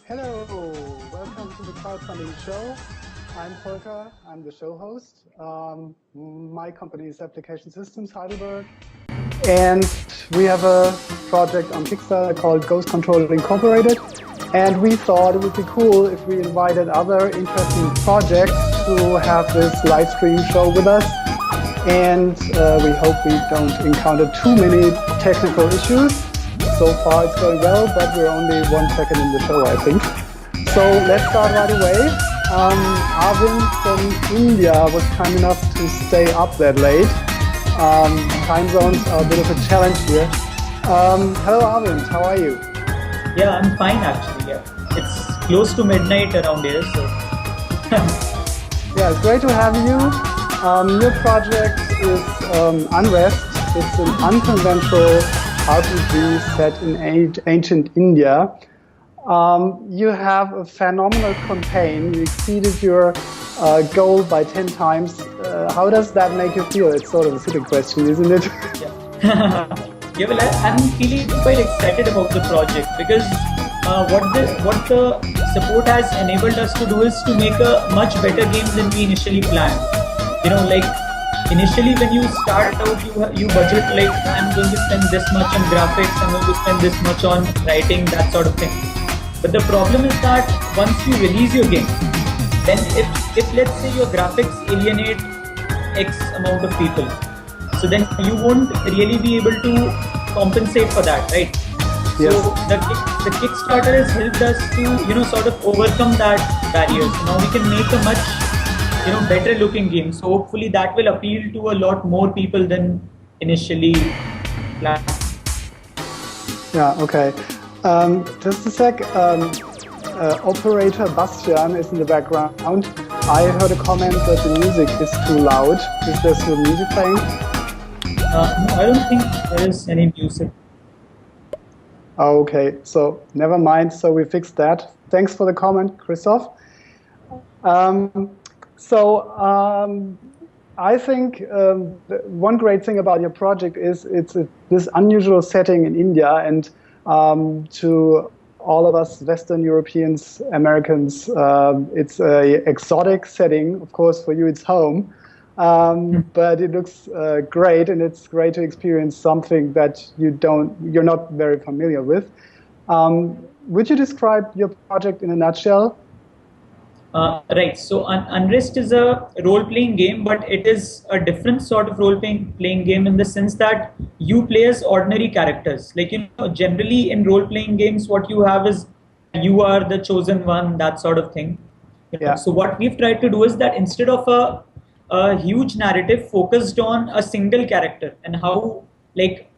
Hello, welcome to the Krautfunding show. I'm Volker, I'm the show host. My company is Application Systems Heidelberg. And we have a project on Kickstarter called GhostControl Inc. And we thought it would be cool if we invited other interesting projects to have this live stream show with us. And we hope we don't encounter too many technical issues. So far it's going well, but we're only 1 second in the show, I think. So let's start right away. Arvind from India was kind enough to stay up that late. Time zones are a bit of a challenge here. Hello Arvind, how are you? Yeah, I'm fine actually, yeah. It's close to midnight around here, so... Yeah, it's great to have you. Your project is Unrest. It's an unconventional RPG set in ancient India. You have a phenomenal campaign. You exceeded your goal by 10 times. How does that make you feel? It's sort of a silly question, isn't it? Yeah, yeah, well, I'm feeling quite excited about the project because what the support has enabled us to do is to make a much better game than we initially planned. You know, like initially when you start out, you budget like I'm going to spend this much on graphics, I'm going to spend this much on writing, that sort of thing. But the problem is that once you release your game, then if let's say your graphics alienate X amount of people, so then you won't really be able to compensate for that, right? Yes. So the Kickstarter has helped us to sort of overcome that barrier. So now we can make a much better looking game. So hopefully that will appeal to a lot more people than initially planned. Yeah, okay. Just a sec. Operator Bastian is in the background. I heard a comment that the music is too loud. Is there still music playing? No, I don't think there is any music. Oh, okay, so never mind. So we fixed that. Thanks for the comment, Christoph. I think one great thing about your project is it's this unusual setting in India, and to all of us Western Europeans, Americans, it's an exotic setting. Of course, for you it's home, but it looks great, and it's great to experience something that you're not very familiar with. Would you describe your project in a nutshell? Right, so Unrest is a role-playing game, but it is a different sort of role-playing game in the sense that you play as ordinary characters. Like, generally in role-playing games, what you have is you are the chosen one, that sort of thing. Yeah. So what we've tried to do is that instead of a huge narrative focused on a single character and how, like,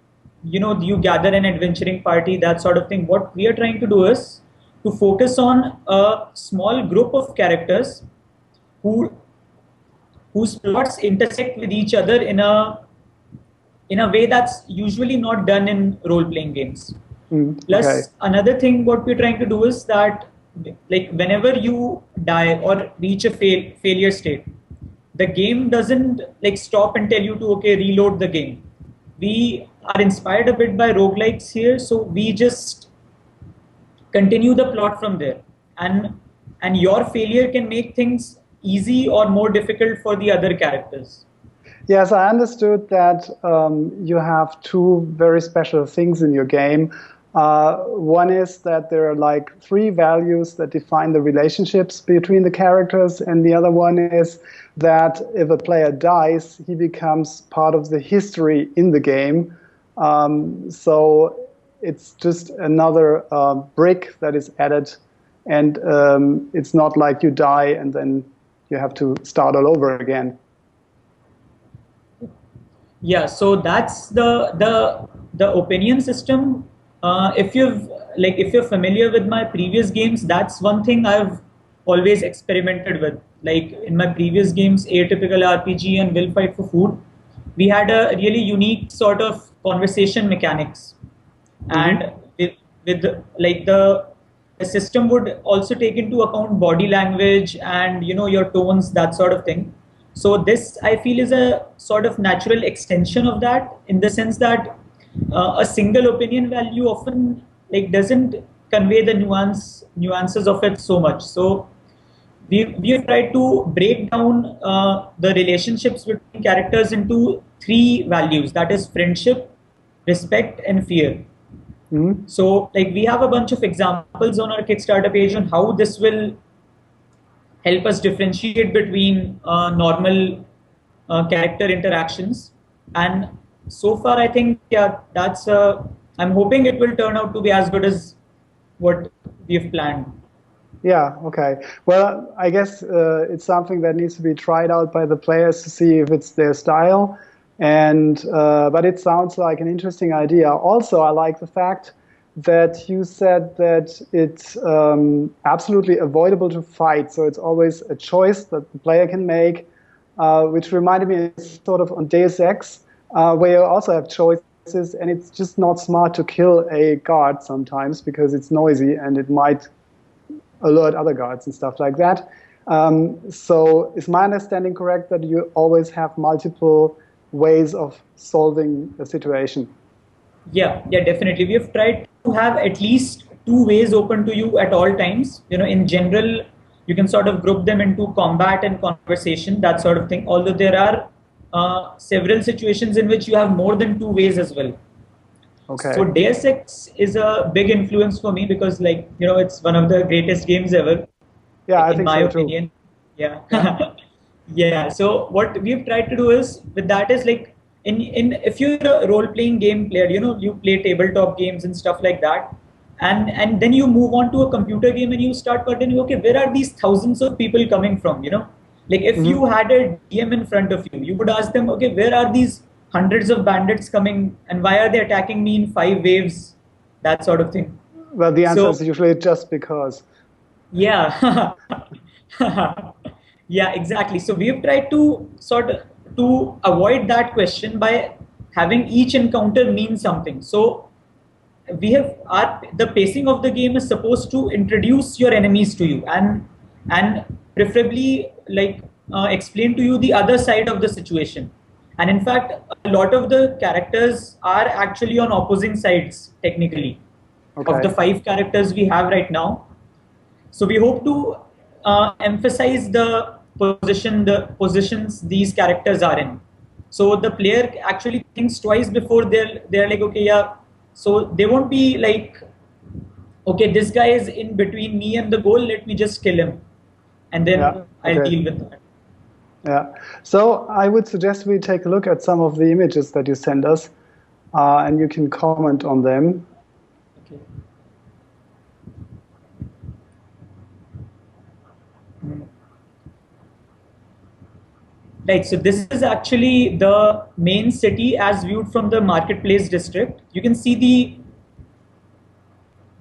you gather an adventuring party, that sort of thing, what we are trying to do is to focus on a small group of characters whose plots intersect with each other in a way that's usually not done in role-playing games. Plus, another thing what we're trying to do is that, like, whenever you die or reach a failure state, the game doesn't like stop and tell you to reload the game. We are inspired a bit by roguelikes here, so we just continue the plot from there, and your failure can make things easy or more difficult for the other characters. Yes, I understood that you have two very special things in your game. One is that there are like 3 values that define the relationships between the characters, and the other one is that if a player dies, he becomes part of the history in the game. So it's just another brick that is added, and it's not like you die and then you have to start all over again. Yeah, so that's the opinion system. If you're familiar with my previous games, that's one thing I've always experimented with. Like in my previous games, Atypical RPG and Will Fight for Food, we had a really unique sort of conversation mechanics. And with like the system would also take into account body language and your tones, that sort of thing. So this I feel is a sort of natural extension of that, in the sense that a single opinion value often like doesn't convey the nuances of it so much. So we have tried to break down the relationships between characters into 3 values, that is friendship, respect, and fear. So like we have a bunch of examples on our Kickstarter page on how this will help us differentiate between normal character interactions. And so far I think, yeah, that's I'm hoping it will turn out to be as good as what we've planned. Yeah, okay. Well, I guess it's something that needs to be tried out by the players to see if it's their style. And but it sounds like an interesting idea. Also, I like the fact that you said that it's absolutely avoidable to fight. So it's always a choice that the player can make, which reminded me sort of on Deus Ex, where you also have choices, and it's just not smart to kill a guard sometimes because it's noisy and it might alert other guards and stuff like that. So is my understanding correct that you always have multiple ways of solving a situation? Yeah, definitely. We have tried to have at least 2 ways open to you at all times. You know, in general, you can sort of group them into combat and conversation, that sort of thing. Although there are several situations in which you have more than 2 ways as well. Okay. So Deus Ex is a big influence for me because, like, you know, it's one of the greatest games ever. Yeah, I in think my so opinion. too. Yeah. Yeah. So what we've tried to do is with that is like in if you're a role-playing game player, you know, you play tabletop games and stuff like that, and then you move on to a computer game and you start wondering, okay, where are these thousands of people coming from? You know, like if you had a DM in front of you, you would ask them, okay, where are these hundreds of bandits coming and why are they attacking me in 5 waves? That sort of thing. Well, the answer is usually just because. Yeah. Yeah, exactly. So we've tried to to avoid that question by having each encounter mean something. So we have the pacing of the game is supposed to introduce your enemies to you and preferably like explain to you the other side of the situation. And in fact, a lot of the characters are actually on opposing sides technically of the 5 characters we have right now. So we hope to emphasize the positions these characters are in. So the player actually thinks twice before they're like, okay, yeah. So they won't be like, okay, this guy is in between me and the goal, let me just kill him. And then I'll deal with that. Yeah. So I would suggest we take a look at some of the images that you send us, and you can comment on them. Okay. Right, so this is actually the main city as viewed from the marketplace district. You can see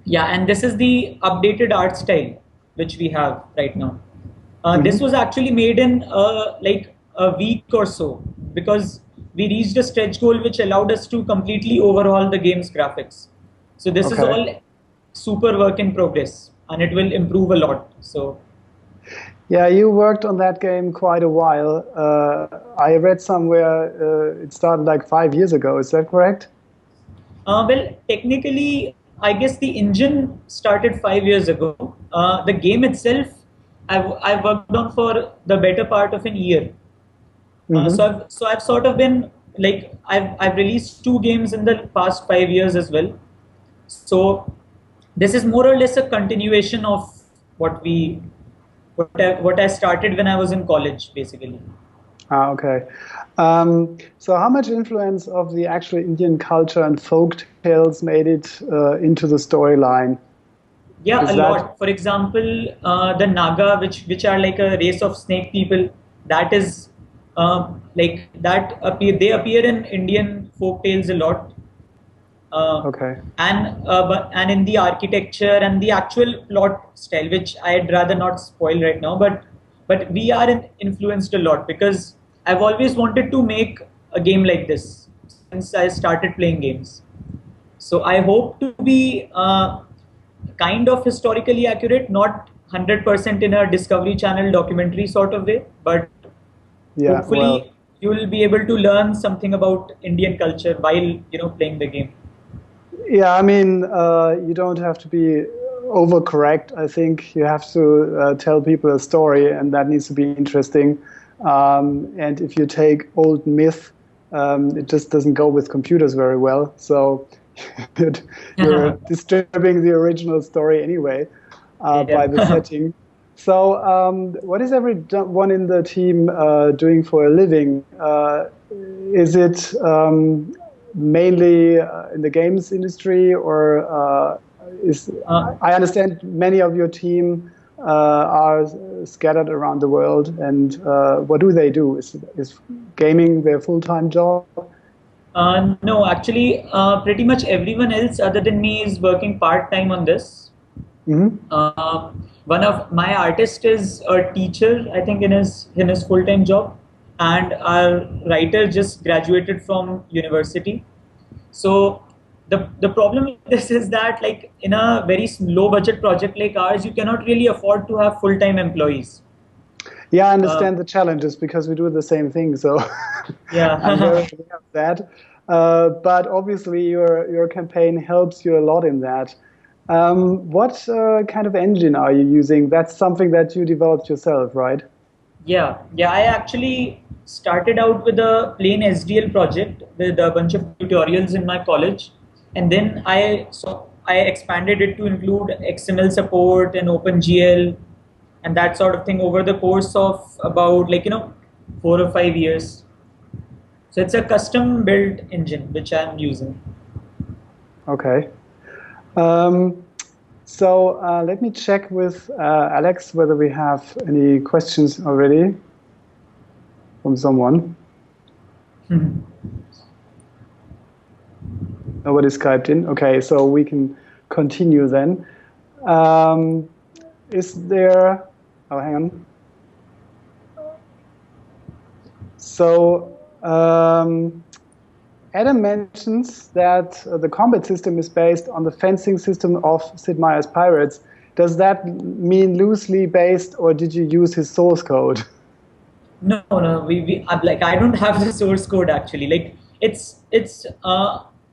and this is the updated art style which we have right now. This was actually made in like a week or so because we reached a stretch goal which allowed us to completely overhaul the game's graphics. So this is all super work in progress and it will improve a lot. So. Yeah, you worked on that game quite a while. I read somewhere it started like 5 years ago. Is that correct? Well, technically, I guess the engine started 5 years ago. The game itself, I've worked on for the better part of an year. So I've sort of been like I've released 2 games in the past 5 years as well. So this is more or less a continuation of what I started when I was in college, basically. Okay. So how much influence of the actual Indian culture and folk tales made it into the storyline? Yeah, a lot. For example, the Naga, which are like a race of snake people, that is like that they appear in Indian folk tales a lot. And in the architecture and the actual plot style, which I'd rather not spoil right now, but we are influenced a lot because I've always wanted to make a game like this since I started playing games. So I hope to be kind of historically accurate, not 100% in a Discovery Channel documentary sort of way, but hopefully you will be able to learn something about Indian culture while playing the game. Yeah, I mean, you don't have to be overcorrect. I think you have to tell people a story, and that needs to be interesting. And if you take old myth, it just doesn't go with computers very well. So you're disturbing the original story anyway by the setting. So what is everyone in the team doing for a living? Is it mainly in the games industry, or I understand many of your team are scattered around the world, and what do they do? Is gaming their full-time job? No, actually, pretty much everyone else other than me is working part-time on this. One of my artists is a teacher, I think, in his full-time job, and our writer just graduated from university. So the problem with this is that, like, in a very low-budget project like ours, you cannot really afford to have full-time employees. Yeah, I understand the challenges because we do the same thing. So yeah, I'm very aware of that. But obviously, your campaign helps you a lot in that. What kind of engine are you using? That's something that you developed yourself, right? Yeah. I actually started out with a plain SDL project with a bunch of tutorials in my college, and then I expanded it to include XML support and OpenGL and that sort of thing over the course of about 4 or 5 years. So it's a custom built engine which I'm using. Okay. So let me check with Alex whether we have any questions already from someone. Nobody Skyped in. Okay, so we can continue then. Is there... Oh, hang on. So Adam mentions that the combat system is based on the fencing system of Sid Meier's Pirates. Does that mean loosely based, or did you use his source code? No. I don't have the source code actually. Like it's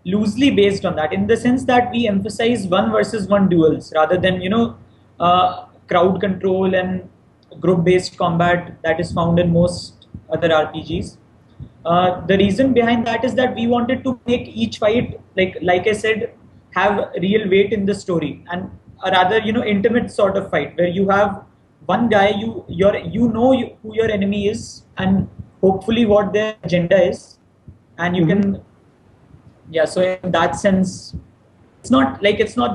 loosely based on that, in the sense that we emphasize 1 versus 1 duels rather than crowd control and group-based combat that is found in most other RPGs. The reason behind that is that we wanted to make each fight, like I said, have real weight in the story, and a rather intimate sort of fight where you have one guy, who your enemy is, and hopefully what their agenda is, and you can, so in that sense, it's not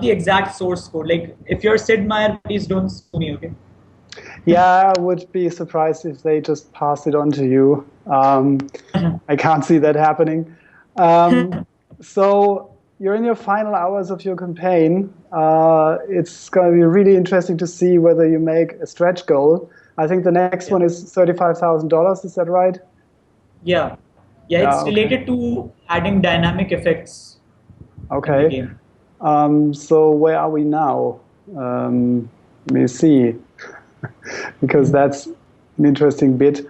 the exact source code. Like, if you're Sid Meier, please don't sue me, okay? Yeah, I would be surprised if they just pass it on to you. I can't see that happening. So you're in your final hours of your campaign. It's going to be really interesting to see whether you make a stretch goal. I think the next one is $35,000. Is that right? Yeah, it's related to adding dynamic effects. Okay. In the game. So where are we now? Let me see. Because that's an interesting bit.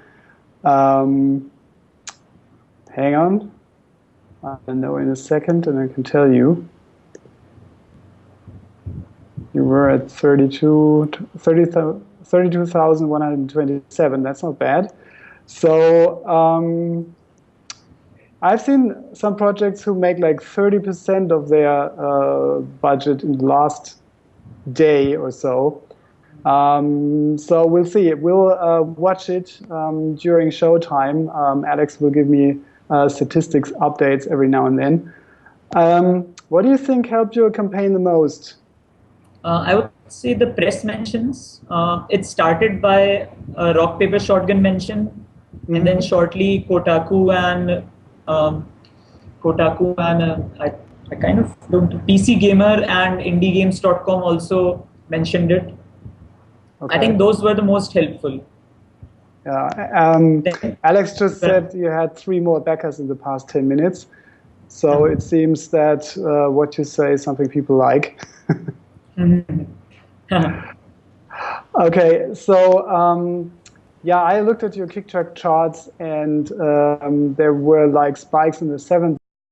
Hang on. I'll know in a second, and I can tell you. You were at 32,127. That's not bad. So I've seen some projects who make like 30% of their budget in the last day or so. So we'll see. We'll watch it during showtime. Alex will give me statistics updates every now and then. What do you think helped your campaign the most? I would say the press mentions. It started by a rock, paper, shotgun mention, and then shortly Kotaku and I kind of don't. PC Gamer and IndieGames.com also mentioned it. Okay. I think those were the most helpful. Yeah. Alex just said you had 3 more backers in the past 10 minutes. So it seems that what you say is something people like. Okay, so I looked at your Kickstarter charts, and there were like spikes in the 7th